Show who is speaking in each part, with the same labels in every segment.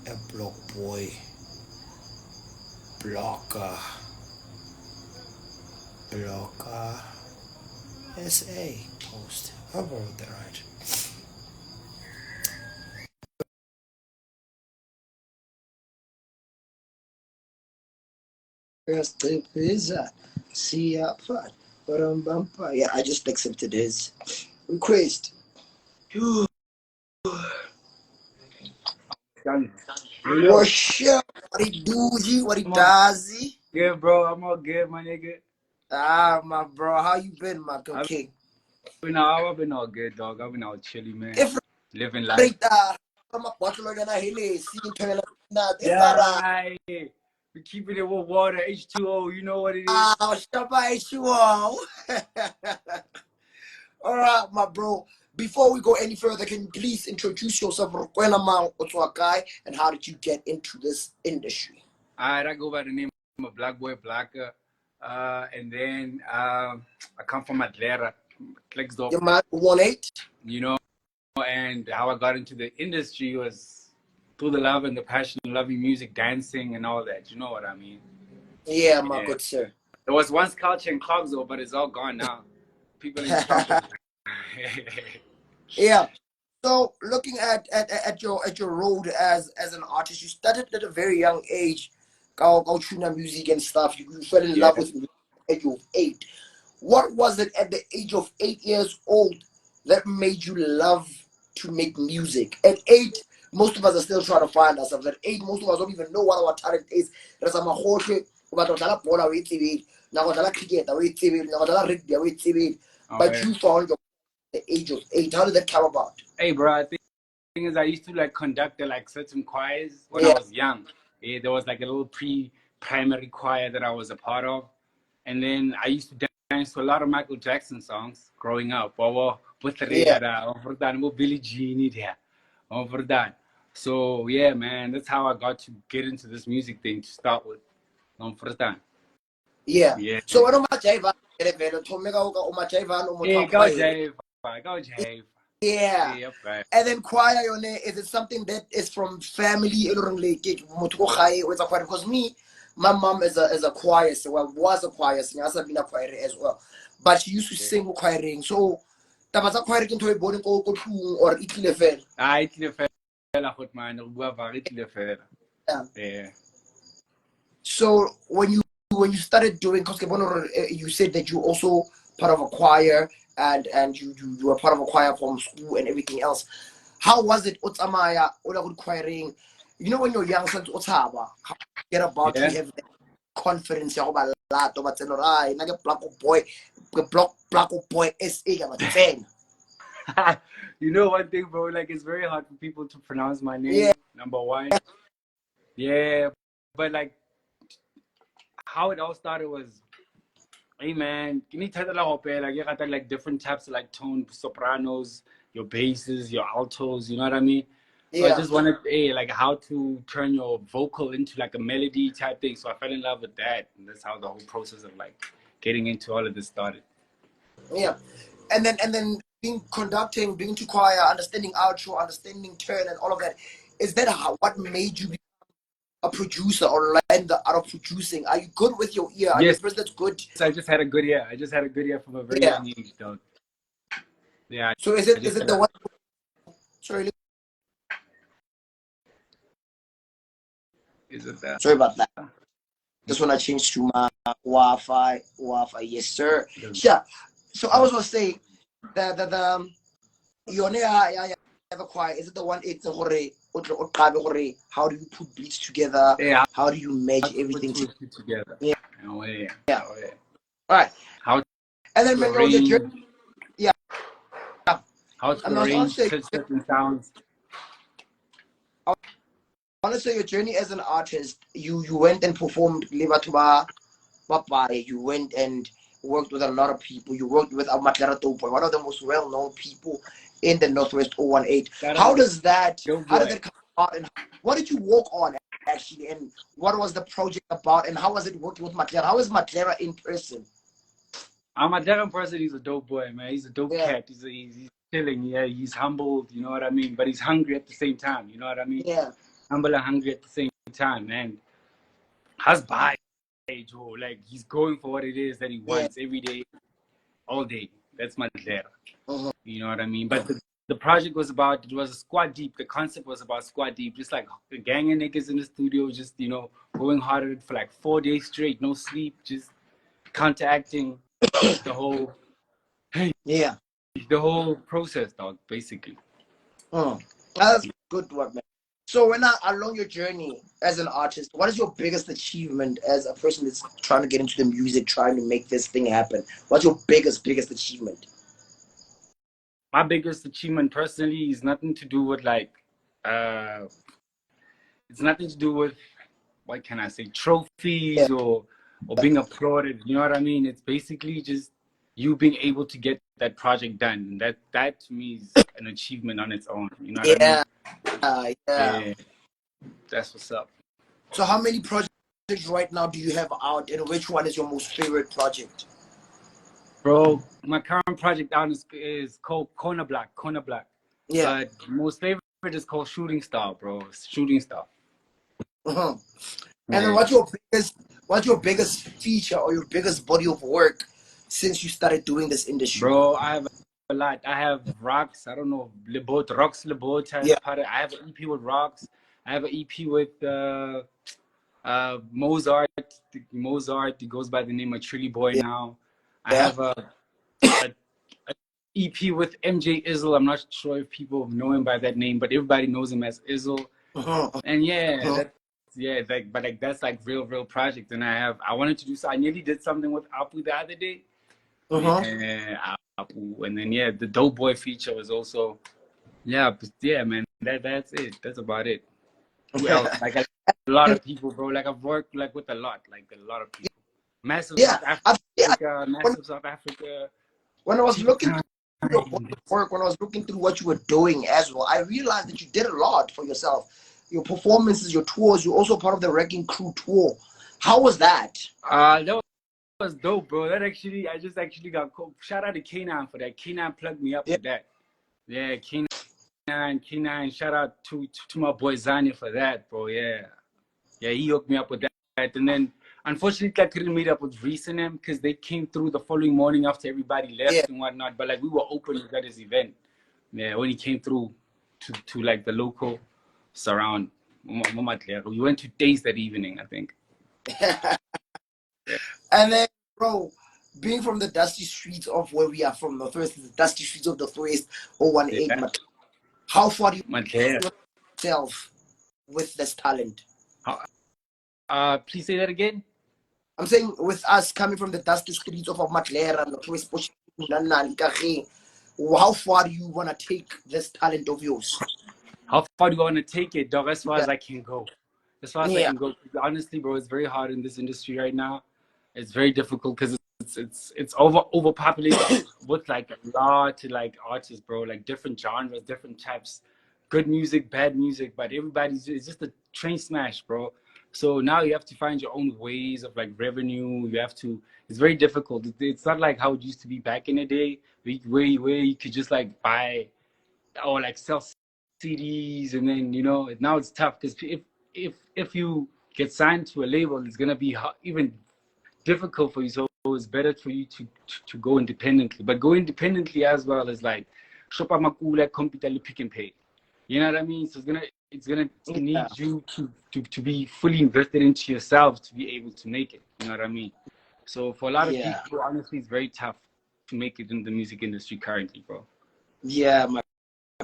Speaker 1: A Block-Boi Blocka. Bloka-Sa post. I wrote that right. Yes, the pizza. See ya, fat. Yeah, I just accepted his request.
Speaker 2: Done. Yo,
Speaker 1: What's up? What he do, G? What he
Speaker 2: I'm all
Speaker 1: does, G?
Speaker 2: good, bro. I'm all good, my nigga.
Speaker 1: Ah, my bro, how you been, my
Speaker 2: I've
Speaker 1: king?
Speaker 2: I've been all good, dog. I've been all chilly, man.
Speaker 1: If
Speaker 2: Living life.
Speaker 1: right, from a bottle of gonna hele, seeing na
Speaker 2: Yeah,
Speaker 1: different.
Speaker 2: right. We keeping it with water, H2O. You know what it is.
Speaker 1: Ah, stop you all. All right, my bro. Before we go any further, can you please introduce yourself, and how did you get into this industry?
Speaker 2: Alright, I go by the name of Block-Boi Blocka. And then I come from Atlanta, Klecksdorp,
Speaker 1: Your man 1-8?
Speaker 2: you know. And how I got into the industry was through the love and the passion of loving music, dancing, and all that. You know what I mean?
Speaker 1: Yeah, my
Speaker 2: Yeah.
Speaker 1: good sir.
Speaker 2: There was once culture in Clarksville, but it's all gone now. People in Stockholm.
Speaker 1: Yeah. So looking at your road as an artist, you started at a very young age, go tuna music and stuff. You fell in
Speaker 2: Yeah.
Speaker 1: love with music at the age of 8. What was it at the age of 8 years old that made you love to make music? At 8, most of us are still trying to find ourselves. At 8, most of us don't even know what our talent is. There's a mahote, o batla go dlala bola, o e tsebile. Na go dlala cricket, o e tsebile. Na go dlala rugby, o e tsebile.
Speaker 2: Oh,
Speaker 1: But
Speaker 2: yeah.
Speaker 1: you found your at the age of 8. How did that come about?
Speaker 2: Hey, bro, I think the thing is I used to like conduct like certain choirs when I
Speaker 1: Yeah.
Speaker 2: was young. Yeah, there was like a little pre-primary choir that I was a part of. And then I used to dance to a lot of Michael Jackson songs growing up. With
Speaker 1: Yeah.
Speaker 2: Billie Jean, yeah. Over that. So yeah, man, that's how I got to get into this music thing to start with. Over that.
Speaker 1: Yeah.
Speaker 2: Yeah.
Speaker 1: So ano majaiva vele thomeka o majaiva no motho
Speaker 2: Hey,
Speaker 1: wa
Speaker 2: go
Speaker 1: choir.
Speaker 2: Jave. Go Jave.
Speaker 1: Yeah.
Speaker 2: Yep, right.
Speaker 1: And then choir yone, is it something that is from family e leng like motho go gae o etsa choir? Because me, my mom is a choir, so I was a choir singer, has been a choir as well. But she used to sing with choiring. So taba tsa choir ke ntho e bone ko tlung or e tlile fela.
Speaker 2: Ah, it fela goed man. Re bua va it fela.
Speaker 1: Yeah.
Speaker 2: Yeah.
Speaker 1: So when you started doing, because you said that you also part of a choir and you were part of a choir from school and everything else. How was it? Otsamaya, ola good choiring. You know when you're young, so otaba, how you get about to
Speaker 2: Yeah.
Speaker 1: have that confidence. Ya go ba lato ba tseno rai na ke Block-Boi, Block-Boi SA ka ba tsena.
Speaker 2: You know one thing, bro, like it's very hard for people to pronounce my
Speaker 1: Yeah,
Speaker 2: name, number one. Yeah. But like how it all started was, hey man, give me like you got like different types of like tone, sopranos, your basses, your altos, you know what I mean? So I
Speaker 1: yeah,
Speaker 2: just wanted, hey, like how to turn your vocal into like a melody type thing. So I fell in love with that. And that's how the whole process of like getting into all of this started.
Speaker 1: yeah. And then being conducting, being to choir, understanding outro, understanding turn, and all of that. Is that what made you a producer or learn the art of producing? Are you good with your ear? Are you a
Speaker 2: Yes,
Speaker 1: person that's good?
Speaker 2: I just had a good year. I just had a good year from a very
Speaker 1: Yeah.
Speaker 2: young age, though. Yeah,
Speaker 1: So is
Speaker 2: I
Speaker 1: it is
Speaker 2: just
Speaker 1: it
Speaker 2: had
Speaker 1: the
Speaker 2: a,
Speaker 1: one? Sorry,
Speaker 2: is it that?
Speaker 1: sorry about that. Just want to change to my Wi-Fi. Wi-Fi, yes, sir. Yeah. So I was gonna say that the your have a choir. Is it the one? It's a how do you put beats together?
Speaker 2: Yeah,
Speaker 1: How do you
Speaker 2: how
Speaker 1: match
Speaker 2: to put
Speaker 1: everything
Speaker 2: two
Speaker 1: together?
Speaker 2: and two together.
Speaker 1: Yeah.
Speaker 2: Oh, yeah.
Speaker 1: Yeah.
Speaker 2: Oh, yeah.
Speaker 1: All right.
Speaker 2: How
Speaker 1: And then
Speaker 2: to
Speaker 1: when your journey,
Speaker 2: arrange,
Speaker 1: yeah.
Speaker 2: how
Speaker 1: I
Speaker 2: to
Speaker 1: mean, I was gonna
Speaker 2: arrange
Speaker 1: say.
Speaker 2: certain sounds.
Speaker 1: Honestly, your journey as an artist, you went and performed Liva Tuba, Papa, you went and worked with a lot of people. You worked with Block-Boi, one of the most well-known people in the Northwest 018.
Speaker 2: Shout
Speaker 1: How
Speaker 2: out
Speaker 1: does that,
Speaker 2: Dope
Speaker 1: how did
Speaker 2: Boy.
Speaker 1: that come about, and what did you work on actually, and what was the project about, and how was it working with Matlera? How is Matlera in person?
Speaker 2: Matlera in person, he's a dope boy, man. He's a dope
Speaker 1: Yeah,
Speaker 2: cat. He's chilling. Yeah, he's humble. You know what I mean? But he's hungry at the same time. You know what I mean?
Speaker 1: yeah,
Speaker 2: Humble and hungry at the same time, man. Has by Joe. Like he's going for what it is that he
Speaker 1: yeah.
Speaker 2: wants every day, all day. That's Matlera.
Speaker 1: Uh-huh.
Speaker 2: You know what I mean? But the project was about, it was a squad deep. The concept was about squad deep, just like a gang of niggas in the studio, just, you know, going hard at it for like 4 days straight, no sleep, just counteracting the whole,
Speaker 1: Yeah.
Speaker 2: the whole process, dog, basically.
Speaker 1: That's good work, man. So when along your journey as an artist, what is your biggest achievement as a person that's trying to get into the music, trying to make this thing happen? What's your biggest achievement?
Speaker 2: My biggest achievement personally is nothing to do with like, uh, it's nothing to do with, what can I say,
Speaker 1: Yeah.
Speaker 2: trophies or being applauded. You know what I mean? It's basically just you being able to get that project done. And that to me is an achievement on its own. You know what I mean?
Speaker 1: Yeah. Yeah.
Speaker 2: Yeah, that's what's up.
Speaker 1: So how many projects right now do you have out, and which one is your most favorite project?
Speaker 2: Bro, my current project out is called Corner Block.
Speaker 1: Yeah.
Speaker 2: But most favorite is called Shooting Star, bro. It's Shooting Star.
Speaker 1: Uh-huh. And then
Speaker 2: Yeah.
Speaker 1: what's your biggest feature or your biggest body of work since you started doing this industry?
Speaker 2: Bro, I have a lot. I have Rocks. I don't know, Lebot, Rocks Lebot has
Speaker 1: Yeah.
Speaker 2: part of. I have an EP with Rocks. I have an EP with Mozart. Mozart, he goes by the name of Trilly Boy
Speaker 1: Yeah.
Speaker 2: now. I
Speaker 1: Yeah.
Speaker 2: have a EP with MJ Izzle. I'm not sure if people know him by that name, but everybody knows him as Izzle.
Speaker 1: Uh-huh.
Speaker 2: And yeah,
Speaker 1: Uh-huh.
Speaker 2: but like that's like real project. And I wanted to do so. I nearly did something with Apu the other day.
Speaker 1: Uh-huh.
Speaker 2: Yeah, Apu. And then yeah, the Dope Boy feature was also yeah, man. That's it. That's about it. Who else? Like a lot of people, bro. Like I've worked like with a lot of people. Massive
Speaker 1: Yeah.
Speaker 2: South
Speaker 1: Yeah.
Speaker 2: Africa, massive South Africa.
Speaker 1: When I was
Speaker 2: Chief
Speaker 1: looking through your body of work, when I was looking through what you were doing as well, I realized that you did a lot for yourself. Your performances, your tours, you're also part of the Wrecking Crew tour. How was that?
Speaker 2: That was dope, bro. That actually, I just actually got called. Shout out to K9 for that. K9 plugged me up
Speaker 1: Yeah.
Speaker 2: with that. Yeah, K9. Shout out to my boy Zanya for that, bro. Yeah, he hooked me up with that. And then, unfortunately, I couldn't meet up with Reese and them because they came through the following morning after everybody
Speaker 1: Yeah.
Speaker 2: left and whatnot. But like, we were open at his event. Yeah, when he came through to like the local surround. We went to Days that evening, I think. Yeah.
Speaker 1: And then, bro, being from the dusty streets of where we are from, Northwest, the dusty streets of the Northwest 018,
Speaker 2: Yeah.
Speaker 1: how far do you
Speaker 2: Matlera.
Speaker 1: see yourself with this talent?
Speaker 2: Please say that again.
Speaker 1: I'm saying with us coming from the dusty streets of Matlera, Northwest, how far do you want to take this talent of yours?
Speaker 2: How far do I want to take it, dog? As far
Speaker 1: Yeah.
Speaker 2: as I can go. As far as I
Speaker 1: Yeah.
Speaker 2: can go. Honestly, bro, it's very hard in this industry right now. It's very difficult because it's overpopulated with like a lot of like artists, bro. Like different genres, different types, good music, bad music, but everybody's it's just a train smash, bro. So now you have to find your own ways of like revenue. You have to. It's very difficult. It's not like how it used to be back in the day, where you could just like buy or like sell CDs, and then now it's tough because if you get signed to a label, it's gonna be even difficult for you. So it's better for you to go independently. But go independently as well as like Shopa Makula, Computer, Pick and Pay. You know what I mean? So it's gonna
Speaker 1: Yeah.
Speaker 2: need you to be fully invested into yourself to be able to make it. You know what I mean? So for a lot of
Speaker 1: Yeah.
Speaker 2: people, honestly, it's very tough to make it in the music industry currently, bro.
Speaker 1: Yeah, my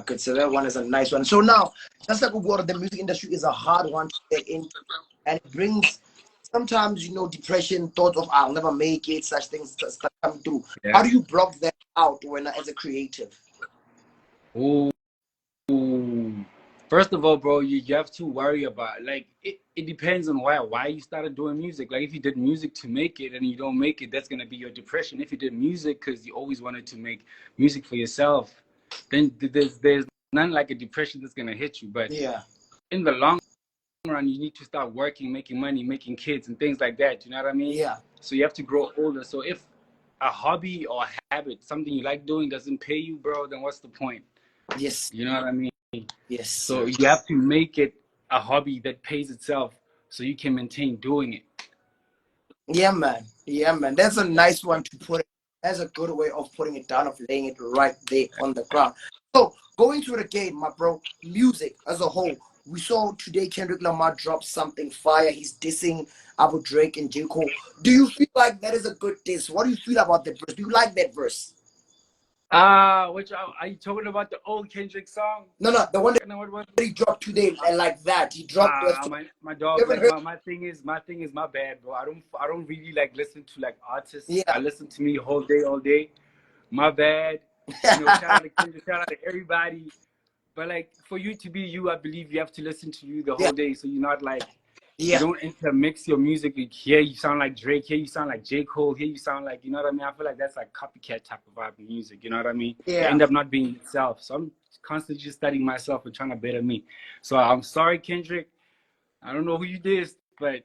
Speaker 1: good. So that one is a nice one. So now, just like what the music industry is a hard one to get into, and it brings sometimes depression, thoughts of I'll never make it, such things start coming through. How
Speaker 2: Yeah.
Speaker 1: do you block that out when as a creative?
Speaker 2: Ooh. First of all, bro, you have to worry about like it depends on why you started doing music. Like if you did music to make it and you don't make it, that's gonna be your depression. If you did music because you always wanted to make music for yourself, then there's none like a depression that's gonna hit you. But
Speaker 1: Yeah.
Speaker 2: in the long run, you need to start working, making money, making kids and things like that. You know what I mean?
Speaker 1: Yeah.
Speaker 2: So you have to grow older. So if a hobby or a habit, something you like doing, doesn't pay you, bro, then what's the point?
Speaker 1: Yes.
Speaker 2: You know what I mean?
Speaker 1: Yes,
Speaker 2: So
Speaker 1: sir.
Speaker 2: you have to make it a hobby that pays itself so you can maintain doing it.
Speaker 1: Yeah, man. Yeah, man. That's a nice one to put it. That's a good way of putting it down, of laying it right there on the ground. So, going to the game, my bro, music as a whole. We saw today Kendrick Lamar drop something fire. He's dissing Abu Drake and J. Cole. Do you feel like that is a good diss? What do you feel about that verse? Do you like that verse?
Speaker 2: Which are you talking about the old Kendrick song?
Speaker 1: No, no, the one that
Speaker 2: What was
Speaker 1: he dropped today, and like that. He dropped the.
Speaker 2: my
Speaker 1: You
Speaker 2: dog,
Speaker 1: haven't
Speaker 2: like
Speaker 1: heard?
Speaker 2: my thing is my bad, bro. I don't really like listen to like artists. I
Speaker 1: Yeah.
Speaker 2: listen to me whole day, all day. My bad. Shout out to Kendrick, shout out to everybody. But like for you to be you, I believe you have to listen to you the
Speaker 1: Yeah.
Speaker 2: whole day. So you're not like you
Speaker 1: Yeah.
Speaker 2: don't intermix your music. Like, here you sound like Drake, here you sound like J. Cole, here you sound like, you know what I mean? I feel like that's like copycat type of vibe of music, you know what I mean? It
Speaker 1: Yeah.
Speaker 2: end up not being itself. So I'm constantly just studying myself and trying to better me. So I'm sorry, Kendrick. I don't know who you did, but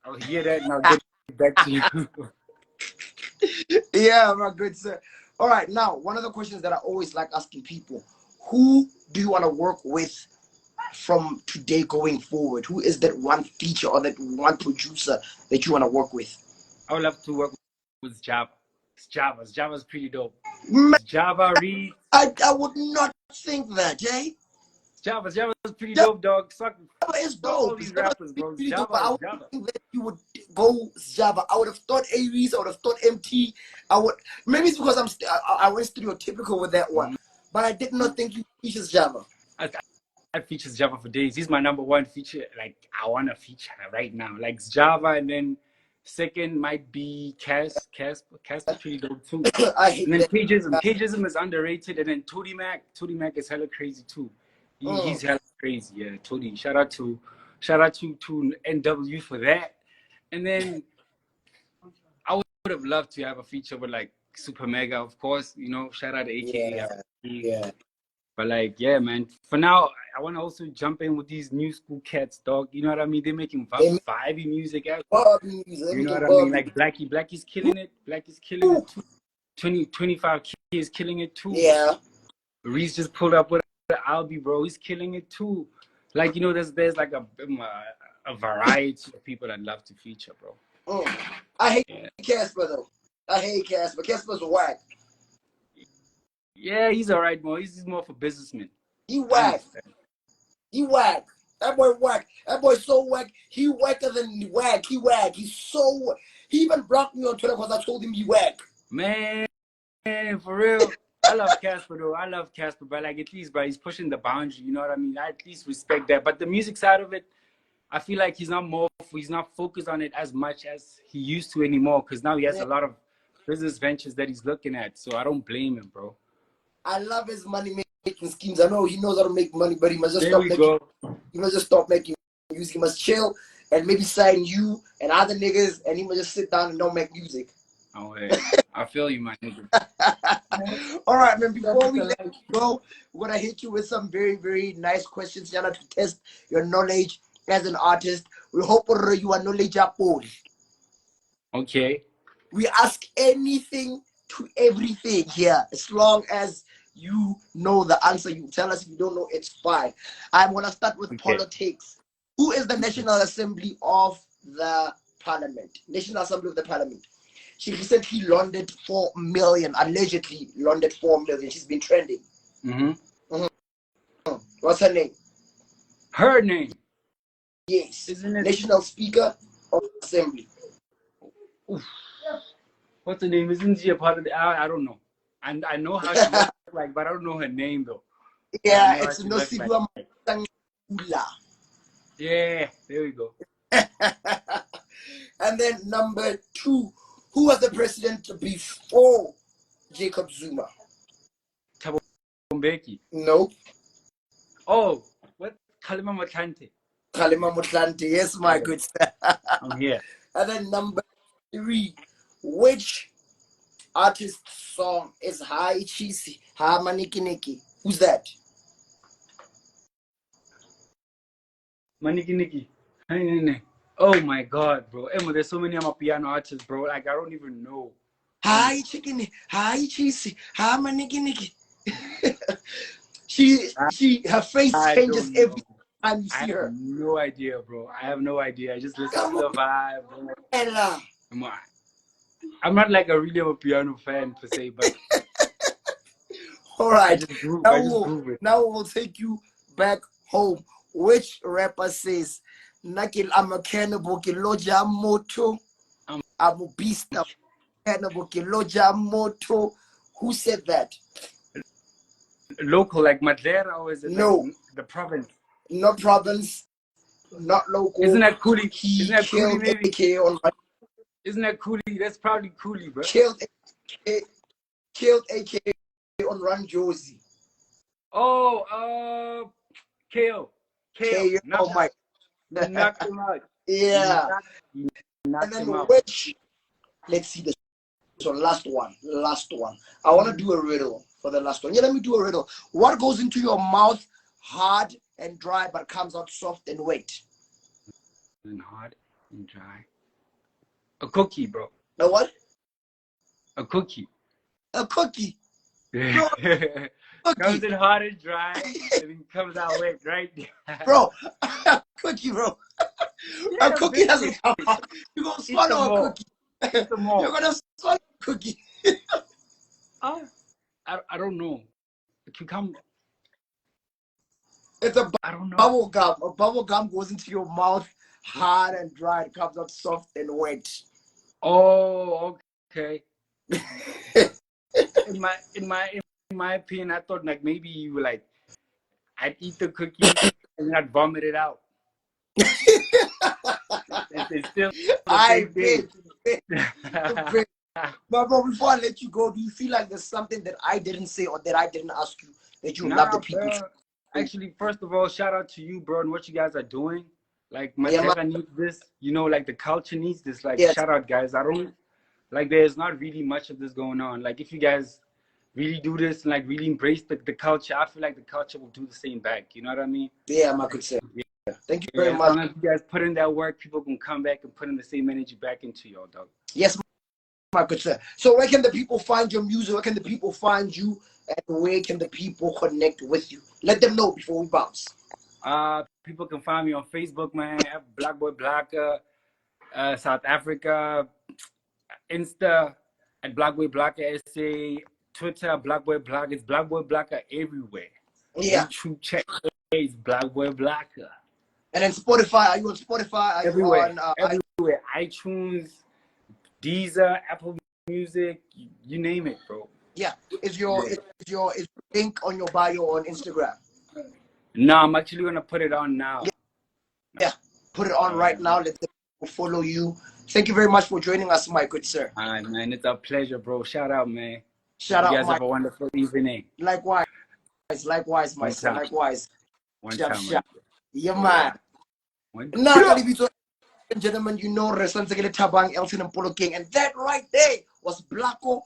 Speaker 2: I'll hear that and I'll get back to you.
Speaker 1: Yeah, my good sir. All right, now one of the questions that I always like asking people: who do you want to work with from today going forward? Who is that one feature or that one producer that you want to work with?
Speaker 2: I would love to work with Java. Java's pretty dope.
Speaker 1: Man,
Speaker 2: It's Java, Reed.
Speaker 1: I would not think that, eh?
Speaker 2: Java's pretty
Speaker 1: Java
Speaker 2: dope, dog. Suck
Speaker 1: is
Speaker 2: all
Speaker 1: dope.
Speaker 2: these
Speaker 1: Java
Speaker 2: rappers,
Speaker 1: is
Speaker 2: bro.
Speaker 1: really dope,
Speaker 2: Java
Speaker 1: but I
Speaker 2: is
Speaker 1: would
Speaker 2: Java.
Speaker 1: think that you would go Java. I would have thought Aries, I would have thought MT. I would, maybe it's because I went stereotypical with that one, but I did not think you features Java.
Speaker 2: I features Java for days. He's my number one feature. Like I want to feature right now. Like Java, and then second might be Casper's pretty dope too.
Speaker 1: I hate
Speaker 2: And then
Speaker 1: that.
Speaker 2: Cageism is underrated. And then Tody Mac is hella crazy too. He's
Speaker 1: Mm.
Speaker 2: hella crazy. Yeah, Tody. Shout out to NW for that. And then I would have loved to have a feature with like Super Mega, of course. Shout out to AKA.
Speaker 1: Yeah, yeah.
Speaker 2: But like, yeah, man. For now, I want to also jump in with these new school cats, dog. You know what I mean? They're making vibey music.
Speaker 1: Bobby, let
Speaker 2: You
Speaker 1: me
Speaker 2: know
Speaker 1: get
Speaker 2: what I mean?
Speaker 1: Bobby.
Speaker 2: Like Blackie's killing it. Blackie's killing it too. 25 kids killing it too.
Speaker 1: Yeah.
Speaker 2: Reese just pulled up with Albie, bro. He's killing it too. Like, there's like a variety of people that love to feature, bro.
Speaker 1: I hate Casper though. I hate Casper. Casper's whack.
Speaker 2: Yeah, he's all right, bro. He's more for businessmen.
Speaker 1: He whack. He whack. That boy whack. That boy's so whack. He whacker than whack. He whack. He's so. He even blocked me on Twitter because I told him he whack.
Speaker 2: Man, for real. I love Casper though. I love Casper, but like at least, bro, he's pushing the boundary. You know what I mean? I at least respect that. But the music side of it, I feel like he's not focused on it as much as he used to anymore. Because now he has a lot of business ventures that he's looking at. So I don't blame him, bro.
Speaker 1: I love his money making schemes. I know he knows how to make money, but he must just He must just stop making music. He must chill and maybe sign you and other niggas, and he must just sit down and don't make music.
Speaker 2: Oh, yeah. I feel you, my nigga.
Speaker 1: All right, man. Before we let you go, we're gonna hit you with some very, very nice questions, Yana, to test your knowledge as an artist. We hope you are knowledgeable.
Speaker 2: Okay.
Speaker 1: We ask anything to everything here, as long as you know the answer. You tell us. If you don't know, it's fine. I'm gonna start with politics. Who is the National Assembly of the Parliament? National Assembly of the Parliament. She recently laundered 4 million, allegedly laundered 4 million. She's been trending. What's her name?
Speaker 2: Her name?
Speaker 1: Yes.
Speaker 2: Isn't it?
Speaker 1: National Speaker of the Assembly.
Speaker 2: Oof. What's her name? Isn't she a part of the... I don't know. And I know how she looks like, but I don't know her name, though.
Speaker 1: Yeah, it's Nosibu Mangula.
Speaker 2: Yeah, there we go.
Speaker 1: And then number 2, who was the president before Jacob Zuma?
Speaker 2: Thabo Mbeki.
Speaker 1: No.
Speaker 2: Oh, what Kalima Motlante.
Speaker 1: Kalima Motlante. Yes, my good sir.
Speaker 2: I'm here.
Speaker 1: And then number 3, which artist's song is Hi Cheesy, Ha Maniki Niki? Who's that?
Speaker 2: Maniki Niki. Oh my God, bro. Emma, there's so many piano artists, bro. Like I don't even know.
Speaker 1: Hi Chicken, Hi Cheesy, Ha Maniki Niki. Her face
Speaker 2: I
Speaker 1: changes
Speaker 2: don't
Speaker 1: every
Speaker 2: know.
Speaker 1: time you
Speaker 2: I
Speaker 1: see
Speaker 2: have
Speaker 1: her.
Speaker 2: no idea, bro. I have no idea. I just listen
Speaker 1: Come
Speaker 2: to the
Speaker 1: on,
Speaker 2: vibe, bro.
Speaker 1: Ella.
Speaker 2: I'm not like a really of a piano fan per se, but
Speaker 1: All
Speaker 2: I
Speaker 1: right.
Speaker 2: just groove.
Speaker 1: Now
Speaker 2: I just groove it.
Speaker 1: we'll take you back home. Which rapper says, Nakil I'm a cannibal, kiloja moto, I'm a beast, I'm a cannibal, kiloja moto? Who said that?
Speaker 2: Local, like Madera, or is it like
Speaker 1: No,
Speaker 2: the province?
Speaker 1: not province, not local.
Speaker 2: Isn't that Cooley?
Speaker 1: He
Speaker 2: Isn't that Cooley,
Speaker 1: killed
Speaker 2: maybe?
Speaker 1: AK on
Speaker 2: Isn't that Cooley? That's probably Cooley, bro.
Speaker 1: killed AK on Run Josie.
Speaker 2: Oh, KO.
Speaker 1: Oh my.
Speaker 2: Knocked him out.
Speaker 1: Yeah.
Speaker 2: Knocked
Speaker 1: And then
Speaker 2: him out.
Speaker 1: which? Let's see this. So last one. I want to do a riddle for the last one. Yeah, let me do a riddle. What goes into your mouth hard and dry but comes out soft and wet?
Speaker 2: And hard and dry. A cookie, bro.
Speaker 1: A what?
Speaker 2: A cookie.
Speaker 1: A cookie. No,
Speaker 2: Comes
Speaker 1: cookie.
Speaker 2: in hard and dry, and then comes out wet, right?
Speaker 1: Bro, cookie, bro.
Speaker 2: Yeah,
Speaker 1: A cookie doesn't come out. You're going to swallow a cookie.
Speaker 2: Eat them all.
Speaker 1: You're going to swallow a cookie.
Speaker 2: I don't know. A cucumber.
Speaker 1: It's a
Speaker 2: I don't know.
Speaker 1: bubble gum. A bubble gum goes into your mouth hard and dry. It comes out soft and wet.
Speaker 2: Oh, okay. in my opinion, I thought like maybe you were like I'd eat the cookie and then I'd vomit it out. It's still
Speaker 1: I
Speaker 2: the
Speaker 1: bet.
Speaker 2: same
Speaker 1: But bro, before I let you go, do you feel like there's something that I didn't say or that I didn't ask you that you love the people?
Speaker 2: Bro. Actually, first of all, shout out to you, bro, and what you guys are doing. Like, Matera needs this. You know, like the culture needs this. Like, shout out, guys. I don't like. There's not really much of this going on. Like, if you guys really do this and like really embrace the culture, I feel like the culture will do the same back. You know what I mean?
Speaker 1: Yeah, I could say. Yeah. Thank you very much.
Speaker 2: As long as you guys put in that work, people can come back and put in the same energy back into y'all, dog.
Speaker 1: Yes, my good sir. So where can the people find your music? Where can the people find you? And where can the people connect with you? Let them know before we bounce.
Speaker 2: People can find me on Facebook, man, at Block-Boi Blocka, South Africa, Insta at Block-Boi Blocka SA, Twitter Block-Boi Blocka. It's Block-Boi Blocka everywhere.
Speaker 1: Yeah.
Speaker 2: YouTube check is Block-Boi Blocka.
Speaker 1: And then Spotify. Are you on Spotify? Are
Speaker 2: everywhere.
Speaker 1: You on
Speaker 2: everywhere. iTunes, Deezer, Apple Music, you name it, bro.
Speaker 1: Yeah. Is your link on your bio on Instagram?
Speaker 2: No, I'm actually gonna put it on now.
Speaker 1: Yeah. Put it on right now. Let them follow you. Thank you very much for joining us, my good sir.
Speaker 2: All right, man. It's a pleasure, bro. Shout out, man.
Speaker 1: Shout out,
Speaker 2: you guys have a wonderful evening.
Speaker 1: Likewise, my son. Likewise.
Speaker 2: One time.
Speaker 1: Yeah, man. Now, ladies and gentlemen, you know Responsible Tabang, Elton and Polo King, and that right there was Block-Boi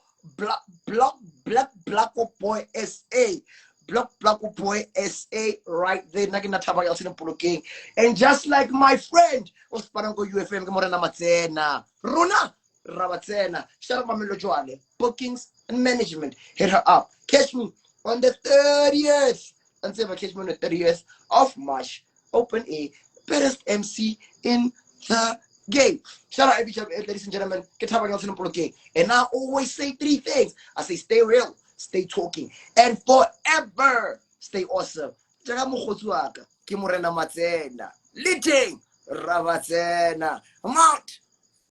Speaker 1: SA. Block-Boi SA right there. Nagina Tabang, Elton and Polo King. And just like my friend was Parango UFM, Gamorana Matsena, Runa Rabatsena, shout out Mamelo Joale, bookings and management. Hit her up. Catch me on the 30th. Until I catch me on the 30th of March. Open A. Best MC in the game. Shout out, ladies and gentlemen. And I always say 3 things. I say stay real, stay talking, and forever stay awesome. I'm out.